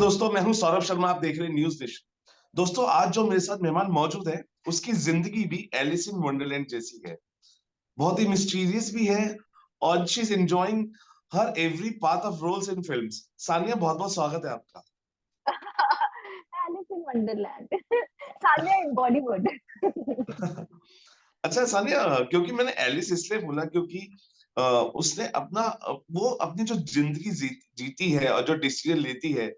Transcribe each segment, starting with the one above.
दोस्तों, मैं हूं सौरभ शर्मा। आप देख रहे हैं न्यूज डिश। दोस्तों, आज जो मेरे साथ मेहमान मौजूद है, उसकी जिंदगी भी एलिस इन वंडरलैंड जैसी है। बहुत ही मिस्टीरियस भी है और शी इज एंजॉयिंग हर every part of roles in films. Sania, बहुत बहुत स्वागत है आपका। Alice in Wonderland. Sania in Bollywood. अच्छा सानिया, क्योंकि मैंने एलिस इसलिए बोला क्योंकि उसने वो अपनी जो जिंदगी जीती है और जो डिसीजन लेती है,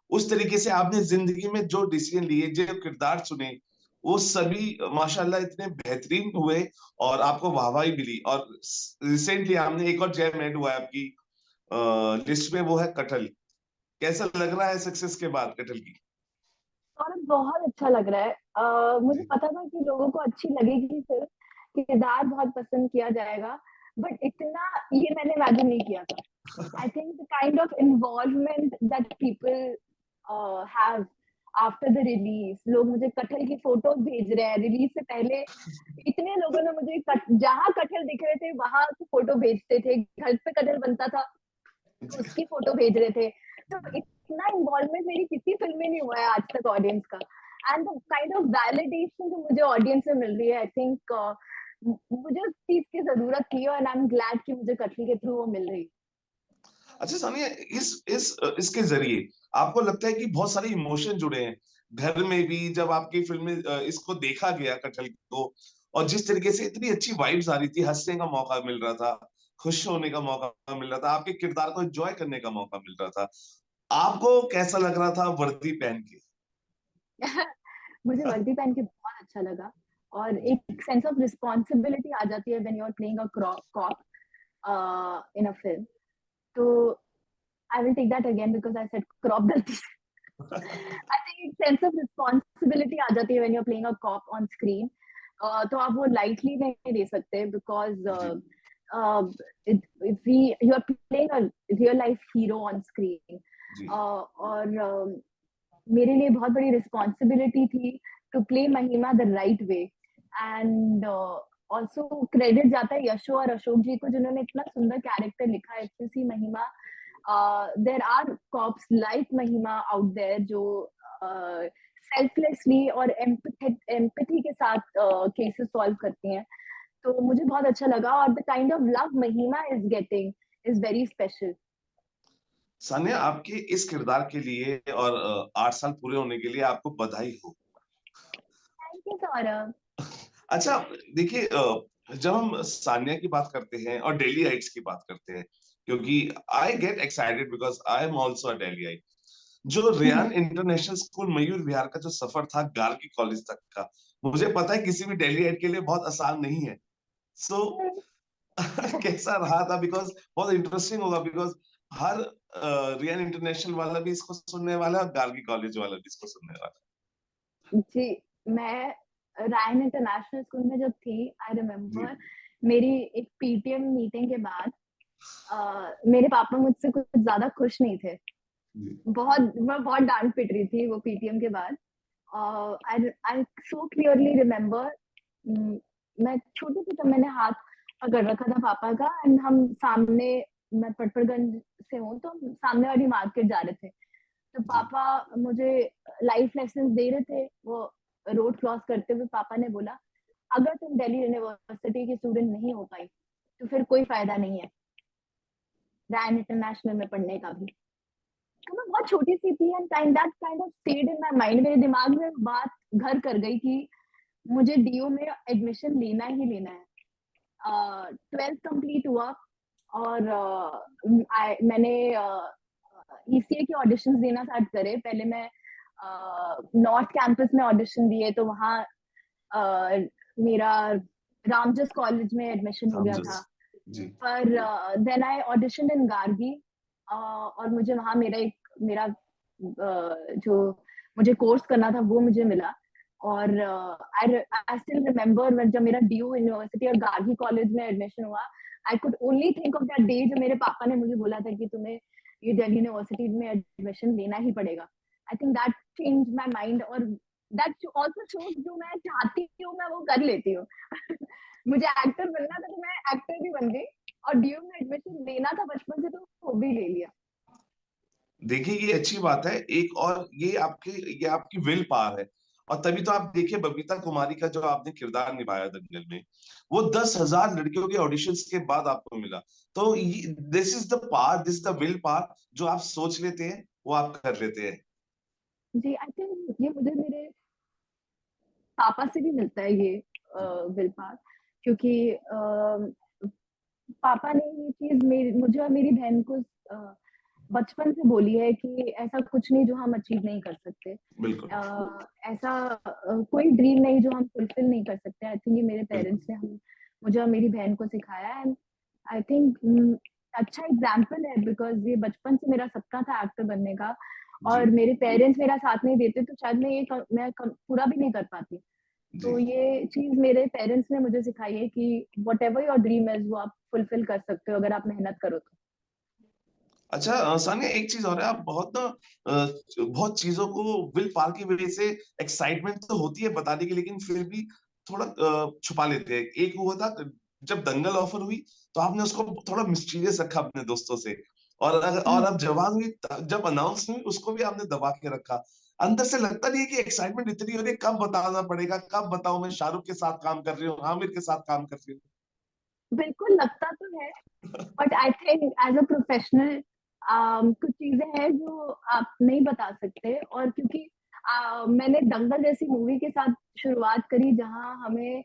उस तरीके से आपने जिंदगी में जो डिसीजन लिए, जो किरदार चुने, वो सभी माशाल्लाह इतने बेहतरीन हुए और आपको वाहवाही मिली। और रिसेंटली हमने एक और जैम ऐड हुआ है आपकी लिस्ट में, वो है कटल। कैसा लग रहा है सक्सेस के बाद कटल की? और बहुत अच्छा लग रहा है। मुझे जी। पता था कि लोगों को अच्छी लगेगी फिल्म, किरदार बहुत पसंद किया जाएगा, बट इतना ये मैंने इमेजिन नहीं किया था। I think the kind of involvement that people have after the release. लोग मुझे कटहल की फोटोज भेज रहे हैं रिलीज से पहले। इतने लोगों ने मुझे जहां कटहल दिख रहे थे वहां की फोटो भेजते थे, घर पे कटहल बनता था जी। उसकी फोटो भेज रहे थे। तो इतना इन्वॉल्वमेंट मेरी किसी फिल्म में नहीं हुआ है आज तक ऑडियंस का। And the kind of validation जो मुझे ऑडियंस से मिल रही है, आई थिंक मुझे उस चीज की जरूरत थी और आई एम ग्लैड कि मुझे कटली के थ्रू वो मिल रही। अच्छा सानिया, इसके जरिए आपको लगता है कि बहुत सारे इमोशन जुड़े हैं घर में भी, जब आपकी फिल्म में इसको देखा गया कटल को, और जिस तरीके से इतनी अच्छी वाइब्स आ रही थी, हंसने का मौका मिल रहा था, खुश होने का मौका मिल रहा था, आपके किरदार को एंजॉय करने का मौका मिल रहा था, आपको कैसा लग रहा था वर्दी पहन के? मुझे वर्दी पहन के बहुत अच्छा लगा। और जी। एक सेंस ऑफ रिस्पॉन्सिबिलिटी आ जाती है when you are playing a cop in a film. तो I will take that again because I said crop गलती से। आई थिंक एक सेंस ऑफ रिस्पॉन्सिबिलिटी आ जाती है when you are playing a cop on screen. तो आप वो लाइटली नहीं ले सकते बिकॉज जी। You are playing a real life hero on screen. जी। और मेरे लिए बहुत बड़ी रिस्पॉन्सिबिलिटी थी टू प्ले महिमा the right way. And also credit जाता है यशो और अशोक जी को, जिन्होंने इतना सुंदर कैरेक्टर लिखा है एचपीसी महिमा। देर आर कॉप्स लाइक महिमा आउट देयर जो सेल्फलेसली और एम्पैथी के साथ केसेस सॉल्व करती हैं। तो मुझे बहुत अच्छा लगा और द काइंड ऑफ लव महिमा is getting is very special. Sania, आपके इस किरदार के लिए और 8 साल पूरे होने के लिए आपको बधाई हो। Thank you Saurabh. अच्छा, देखिए, जब हम सान्या की बात करते हैं और डेली हाइट्स की बात करते हैं, क्योंकि I get excited because I am also a daily height. जो रियान इंटरनेशनल स्कूल मयूर विहार का जो सफर था गार्गी कॉलेज तक का, मुझे पता है किसी भी डेली हाइट के लिए बहुत आसान नहीं है। सो कैसा रहा था? बिकॉज बहुत इंटरेस्टिंग होगा, बिकॉज हर रियान इंटरनेशनल वाला भी इसको सुनने वाला है और गार्गी कॉलेज वाला भी इसको सुनने वाला जी, मैं रायन इंटरनेशनल स्कूल में जब थी, आई है। जी। रिमेम्बर मेरी एक पीटीएम मीटिंग के बाद मेरे पापा मुझसे कुछ ज्यादा खुश नहीं थे। जी। मैं बहुत डांट पिट रही थी वो पीटीएम के बाद। आई आई सो क्लियरली रिमेम्बर, मैं छोटी थी तब मैंने हाथ पकड़ रखा था पापा का एंड हम सामने, मैं पटपड़गंज से हूँ तो हम सामने वाली मार्केट जा रहे थे। तो जी। पापा मुझे लाइफ लेसन दे रहे थे। वो रोड क्रॉस करते हुए पापा ने बोला, अगर तुम दिल्ली यूनिवर्सिटी की स्टूडेंट नहीं हो पाई तो फिर कोई फायदा नहीं है रैन इंटरनेशनल में पढ़ने का भी। तो मैं बहुत छोटी सी थी and kind of stayed in my mind. मेरे दिमाग में बात घर कर गई कि मुझे डीयू में एडमिशन लेना ही लेना है। 12th कंप्लीट हुआ और मैंने ईसीए के ऑडिशंस देना स्टार्ट करे। पहले मैं नॉर्थ कैंपस में ऑडिशन दिए तो वहाँ मेरा रामजस कॉलेज में एडमिशन हो गया रामजस। था। जी। पर देन आई ऑडिशन इन गार्गी और मुझे वहाँ मेरा जो मुझे कोर्स करना था वो मुझे मिला। और आई स्टिल रिमेम्बर जब मेरा डीयू यूनिवर्सिटी और गार्गी कॉलेज में एडमिशन हुआ, I could only think of that day जब मेरे पापा ने मुझे बोला था कि तुम्हें ये दिल्ली यूनिवर्सिटी में एडमिशन लेना ही पड़ेगा। I think that change my mind और दैट ऑल्सो शोज जो मैं चाहती हूँ मैं वो कर लेती हूँ। मुझे एक्टर बनना था तो मैं एक्टर भी बन गई और डीयू में एडमिशन लेना था बचपन से तो वो भी ले लिया। देखिए ये अच्छी बात है। एक और ये आपकी विल पावर है। और तभी तो आप देखिए बबीता कुमारी का जो आपने किरदार निभाया दंगल में, वो 10,000 लड़कियों के ऑडिशंस के बाद आपको मिला। तो this is the power, this the will power, जो आप सोच लेते हैं वो आप कर लेते हैं। जी, आई थिंक ये मुझे मेरे पापा से भी मिलता है ये विल पावर, क्योंकि पापा ने ये चीज मुझे और मेरी बहन को बचपन से बोली है कि ऐसा कुछ नहीं जो हम अचीव नहीं कर सकते। बिल्कुल। ऐसा कोई ड्रीम नहीं जो हम फुलफिल नहीं कर सकते। आई थिंक ये मेरे बिल्कुल। पेरेंट्स ने हम मुझे और मेरी बहन को सिखाया है। एंड आई थिंक अच्छा एग्जाम्पल है, बिकॉज ये बचपन से मेरा सपना था एक्टर बनने का, जी। और मेरे पेरेंट्स मेरा साथ नहीं देते तो शायद पूरा भी नहीं कर पाती। जी। तो ये चीज मेरे पेरेंट्स ने मुझे सिखाई है कि what ever your dream is वो आप फुलफिल कर सकते हो अगर आप मेहनत करो तो। अच्छा सानिया, एक चीज और है, आप बहुत ना बहुत चीजों को विल पावर की वजह से एक्साइटमेंट तो होती है बताने की, लेकिन फिर भी थोड़ा छुपा लेते हैं। एक हुआ था जब दंगल ऑफर हुई, तो आपने उसको थोड़ा मिस्टीरियस रखा अपने दोस्तों से। और अब जवान हुई, जब अनाउंस हुई, उसको भी आपने दबा के रखा। अंदर से लगता नहीं है कि एक्साइटमेंट इतनी हो रही है, कब बताना पड़ेगा, कब बताऊं मैं शाहरुख के साथ काम कर रही हूँ, आमिर के साथ काम कर रही बिल्कुल लगता तो है, हूँ। But I think as a professional कुछ चीजें हैं जो आप नहीं बता सकते। और क्योंकि मैंने दंगल जैसी मूवी के साथ शुरुआत करी जहां हमें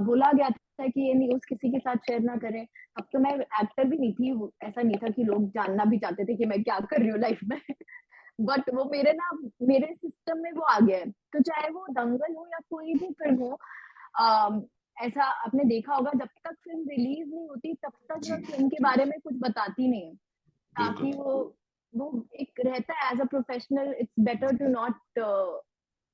बोला गया था कि ये न्यूज किसी के साथ शेयर ना करें। अब तो मैं एक्टर भी नहीं थी, ऐसा नहीं था कि लोग जानना भी चाहते थे कि मैं क्या कर रही हूँ लाइफ में। बट वो मेरे सिस्टम में वो आ गया है। तो चाहे वो दंगल हो या कोई भी फिल्म हो, अम, ऐसा आपने देखा होगा, जब तक फिल्म रिलीज नहीं होती तब तक मैं जी। फिल्म के बारे में कुछ बताती नहीं हूँ, बिल्कुल। ताकि वो एक रहता है as a professional, it's better to not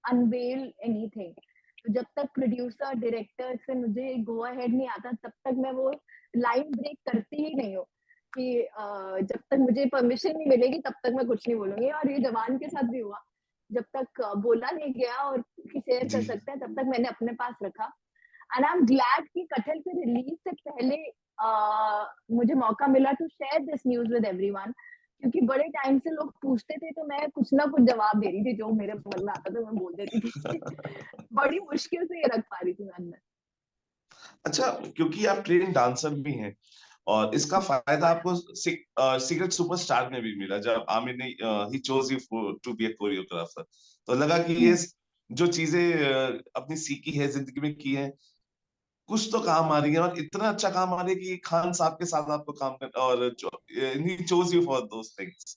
unveil anything. तो जब तक प्रोड्यूसर डायरेक्टर से मुझे गो अहेड नहीं आता तब तक मैं वो लाइन ब्रेक करती ही नहीं हूँ कि जब तक मुझे परमिशन नहीं मिलेगी तब तक मैं कुछ नहीं बोलूंगी। और ये जवान के साथ भी हुआ, जब तक बोला नहीं गया और कि शेयर जी। कर सकते हैं तब तक मैंने अपने पास रखा। एंड आई एम ग्लैड कि कटल के रिलीज से पहले मुझे मौका मिला to share this news with everyone, क्योंकि बड़े टाइम से लोग पूछते थे तो मैं कुछ ना कुछ जवाब दे रही थी, जो मेरे मन में आता था मैं बोल देती थी। बड़ी मुश्किल से ये रख पा रही थी मैं अंदर। अच्छा, क्योंकि आप ट्रेन डांसर भी हैं, और इसका फायदा आपको सीक्रेट सुपरस्टार में भी मिला, जब आमिर ने ही chose you to be a choreographer. तो लगा कि ये जो चीजें अपनी सीखी है, जिंदगी में की है, कुछ तो काम आ रही है, और इतना अच्छा काम आ रही है कि खान साहब के साथ आपको काम कर, और he chose you for those things.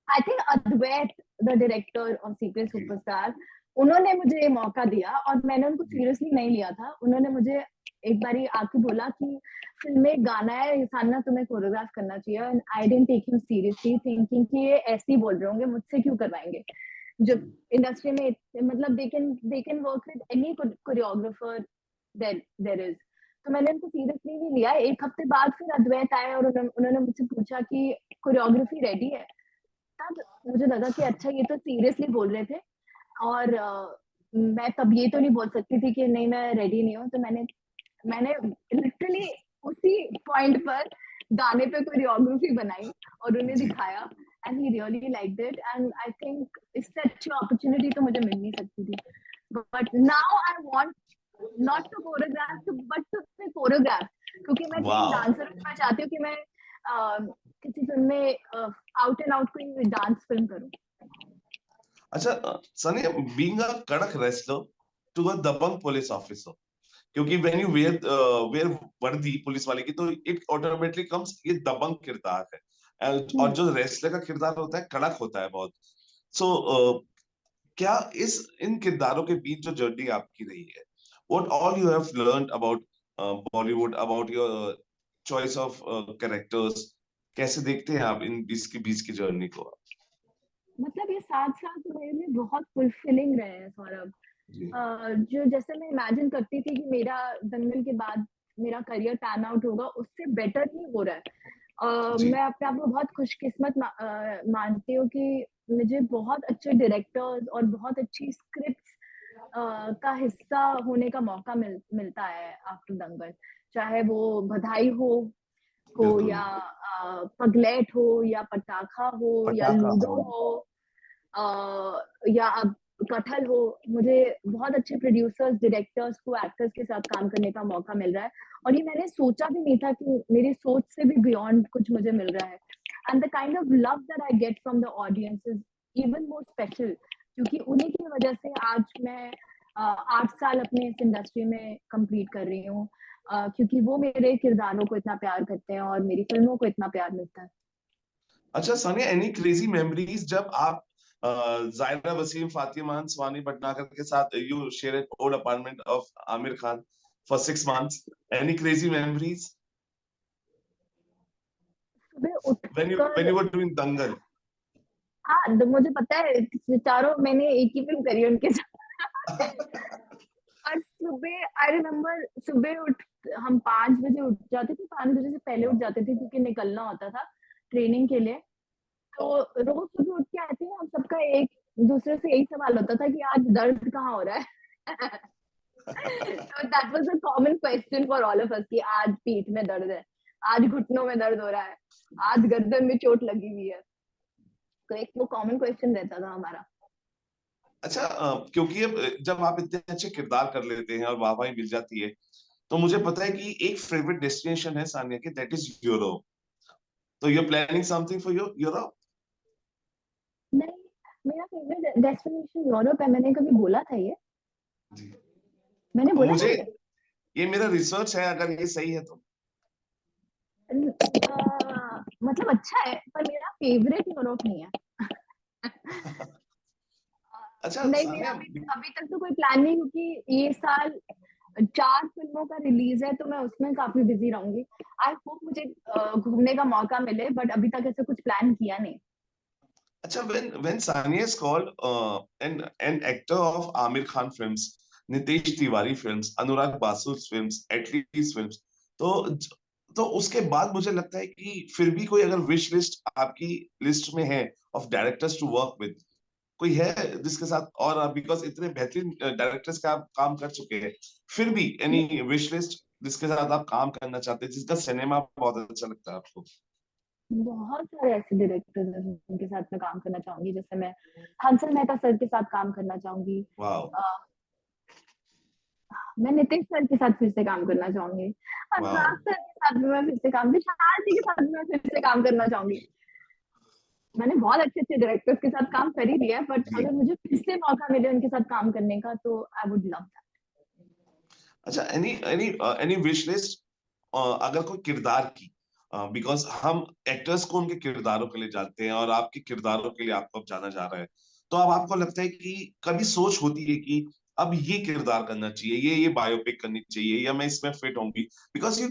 I think Advait, the director of Secret Superstar, उन्होंने मुझे ये मौका दिया और मैंने उनको जी। सीरियसली नहीं लिया था। उन्होंने मुझे एक बारी आके बोला कि फिल्म में एक गाना है सान्या, तुम्हें कोरियोग्राफ करना चाहिए। And I didn't take him seriously, thinking कि ये ऐसे ही बोल रहे होंगे, मुझसे क्यों करवाएंगे। जो इंडस्ट्री में मतलब they can work with any choreographer there is. तो मैंने उनको सीरियसली नहीं लिया। एक हफ्ते बाद फिर अद्वैत आए और उन्होंने मुझसे पूछा कि कोरियोग्राफी रेडी है। तब मुझे लगा कि अच्छा ये तो सीरियसली बोल रहे थे। और मैं तब ये तो नहीं बोल सकती थी कि नहीं मैं रेडी नहीं हूँ। तो मैंने मैंने लिटरली उसी पॉइंट पर गाने पे कोरियोग्राफी बनाई और उन्हें जी। दिखाया, and he really liked it. And I think इससे अच्छी अपॉर्चुनिटी तो मुझे मिल नहीं सकती थी। But now I want not to choreograph but to be choreograph, क्योंकि मैं ट्रेन वाह। डांसर हूँ। मैं चाहती हूँ कि मैं किसी फिल्म में आउट एंड आउट कोई डांस फिल्म करूँ। अच्छा सनी, बीइंग अ कड़क रेसलर टू अ दबंग पुलिस ऑफिसर, क्योंकि व्हेन यू वेयर वर्दी पुलिस वाले की, तो इट ऑटोमेटिकली कम्स ये दबंग किरदार है। और जो रेसलर का किरदार होता है कड़क होता है बहुत। सो क्या इस इन किरदारों के बीच जो जर्नी आपकी रही है, what all you have learned about Bollywood, about your choice of characters, कैसे देखते हैं आप इन इसके बीच की जर्नी को? मतलब ये 7 साल तो मेरे लिए बहुत फुलफिलिंग रहे हैं सौरभ। जी। जो जैसे मैं इमेजिन करती थी कि मेरा दंगल के बाद मेरा करियर पैन आउट होगा, उससे बेटर ही हो रहा है। जी। मैं अपने आप को बहुत खुशकिस्मत मानती हूँ कि मुझे बहुत अच्छे डायरेक्टर्स और बहुत अच्छी स्क्रिप्ट्स का हिस्सा होने का मौका मिलता है आफ्टर दंगल। चाहे वो बधाई हो बिल्कुल। या पगलेट हो या पटाखा हो या पटाखा लूडो हो। हो, या अब कटहल हो, मुझे बहुत अच्छे प्रोड्यूसर्स, डायरेक्टर्स को, एक्टर्स के साथ काम करने का मौका मिल रहा है, और ये मैंने सोचा भी नहीं था कि मेरी सोच से भी बियॉन्ड कुछ मुझे मिल रहा है। And the kind of love that I get from the audience is even more special, क्योंकि उन्हीं की वजह से आज मैं 8 साल अपने इस इंडस्ट्री में कंप्लीट कर रही हूँ, क्योंकि वो मेरे किरदारों को इतना प्यार करते हैं और मेरी फिल्मों को इतना प्यार मिलता है। अच्छा सानिया, एनी क्रेजी मेमोरीज जब आप जायरा वसीम, फातिमा खान, स्वानी भटनागर के साथ you share an old apartment of Aamir Khan for 6 months? Any crazy memories सुबह when उठकर, you were doing Dangal? हाँ, तो मुझे पता है चारों मैंने एक ही फिल्म करी है उनके साथ। और सुबह आई रिमेम्बर, सुबह उठ हम 5 बजे उठ जाते थे, 5 बजे से पहले उठ जाते थे क्योंकि निकलना होता था ट्रेनिंग के लिए। तो रोज सुबह उठ के आते हैं, हम सबका एक दूसरे से यही सवाल होता था कि आज दर्द कहाँ हो रहा है। तो that was a common question for all of us कि आज पीठ में दर्द है, आज घुटनों में दर्द हो रहा है, आज गर्दन में चोट लगी हुई है। तो एक वो कॉमन क्वेश्चन रहता था हमारा। अच्छा, क्योंकि अब जब आप इतने अच्छे किरदार कर लेते हैं और वाहवाही मिल जाती है, तो मुझे पता है कि एक फेवरेट डेस्टिनेशन है सानिया की, दैट इज यूरोप। तो you are planning something for Europe? नहीं, मेरा फेवरेट डेस्टिनेशन यूरोप है, मैंने कभी बोला था ये? जी। मैंने बोला मुझे है ये? ये मेरा रिसर्च है, अगर ये सही है तो। मतलब अच्छा है, पर मेरा फेवरेट यूरोप नहीं है। अच्छा नहीं, मेरा सानिया। अभी अभी तक तो कोई प्लान नहीं, क्योंकि ये साल 4 फिल्मों का रिलीज है, तो मैं उसमें काफी बिजी रहूंगी। आई होप मुझे घूमने का मौका मिले, बट अभी तक ऐसे कुछ प्लान किया नहीं। अच्छा, when Sania is called an actor of Amir Khan films, Nitesh Tiwari films, Anurag Basu's films, Atlee's films, तो तो उसके बाद मुझे लगता है कि फिर भी कोई अगर विश लिस्ट आपकी लिस्ट में है of directors to work with, कोई है जिसके साथ, और बिकॉज इतने बेहतरीन डायरेक्टर्स का आप काम कर चुके हैं, फिर भी एनी विश लिस्ट जिसके साथ आप काम करना चाहते हैं, जिसका सिनेमा बहुत अच्छा लगता है आपको? बहुत सारे ऐसे डायरेक्टर्स हैं जिनके साथ मैं काम करना चाहूंगी, जैसे मैं हंसल मेहता सर के साथ काम करना चाहूंगी। वाह। अ, मैं नितिश सर के साथ फिर से काम करना चाहूंगी। वाह। अनुराग सर के साथ भी मैं फिर से काम, विशाल जी के साथ भी मैं फिर से काम करना चाहूंगी। मैंने बहुत अच्छे अच्छे डायरेक्टर्स के साथ काम कर ही लिया है, बट जी। अगर मुझे फिर से मौका मिले उनके साथ काम करने का, तो आई वुड लव दैट। अच्छा, any any any wish list अगर कोई किरदार की, बिकॉज हम एक्टर्स को उनके किरदारों के लिए जानते हैं और आपके किरदारों के लिए आपको अब जाना जा रहा है, तो अब आपको लगता है कि कभी सोच होती है कि अब ये किरदार करना चाहिए, ये बायोपिक करनी चाहिए, या मैं इसमें फिट होंगी, because you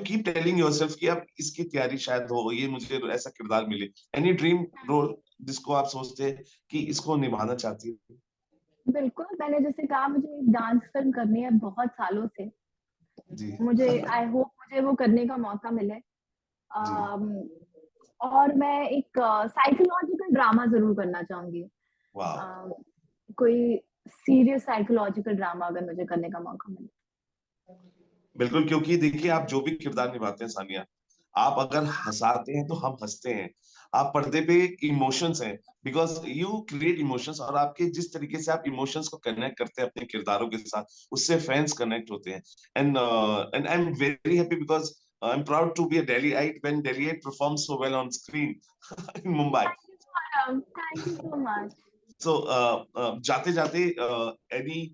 keep telling yourself कि अब इसकी तैयारी शायद हो, ये मुझे ऐसा किरदार मिले। एनी ड्रीम रोल जिसको आप सोचते हैं कि इसको निभाना चाहती है? बिल्कुल, मैंने जैसे कहा, मुझे एक डांस फिल्म करनी है बहुत सालों से। जी। मुझे आई होप मुझे वो करने का मौका मिले। जी। और मैं एक साइकोलॉजिकल ड्रामा जरूर करना चाहूंगी। वाह। अम, कोई सीरियस साइकोलॉजिकल ड्रामा अगर मुझे करने का मौका मिले। बिल्कुल, क्योंकि देखिए आप जो भी किरदार निभाते हैं सानिया, आप अगर हंसाते हैं तो हम हंसते हैं, आप पर्दे पे इमोशंस हैं, बिकॉज यू क्रिएट इमोशंस, और आपके जिस तरीके से आप इमोशंस को कनेक्ट करते हैं अपने किरदारों के साथ, उससे फैंस कनेक्ट होते हैं। And I am very happy because I am proud to be a Delhiite when Delhiite performs so well on screen in Mumbai. Thank you so much. So जाते जाते any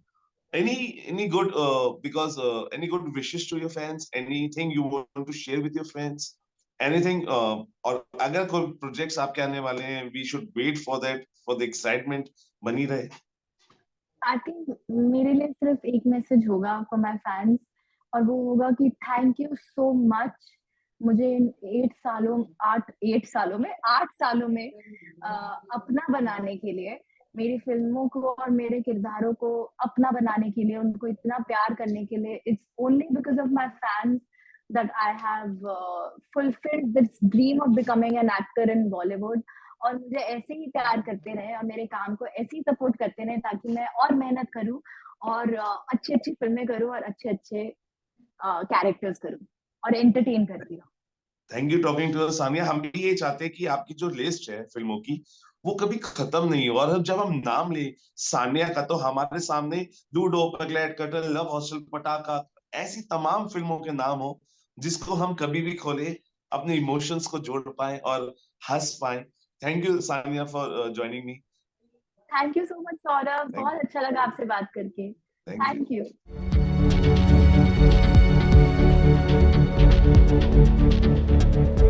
any good because any good wishes to your fans, anything you want to share with your fans, anything, और अगर कोई projects आपके आने वाले हैं, we should wait for that, for the excitement बनी रहे। आई थिंक मेरे लिए सिर्फ एक मैसेज होगा फॉर माय फैंस, और वो होगा कि थैंक यू सो मच। मुझे इन 8 सालों में अपना बनाने के लिए, मेरी फिल्मों को और मेरे किरदारों को अपना बनाने के लिए, उनको इतना प्यार करने के लिए, it's only because of my fans that I have fulfilled this dream of becoming an actor in Bollywood। और मुझे ऐसे ही प्यार करते रहे और मेरे काम को ऐसे ही सपोर्ट करते रहे, ताकि मैं और मेहनत करूं और अच्छी अच्छी फिल्में करूं और अच्छे अच्छे कैरेक्टर्स करूं और एंटरटेन करती रहूं। Thank you talking to Sania. हम भी ये चाहते हैं कि आपकी जो लिस्ट है फिल्मों की वो कभी खत्म नहीं हो, और जब हम नाम ले सानिया का तो हमारे सामने लूडो, पगलेट, कटल, लव हॉस्टल, पटाखा, ऐसी तमाम फिल्मों के नाम हो जिसको हम कभी भी खोले, अपने इमोशंस को जोड़ पाए और हंस पाए। Thank you Sania for joining me. Thank you so much Saurabh, thank बहुत अच्छा लगा आपसे बात करके। Thank thank you. यू।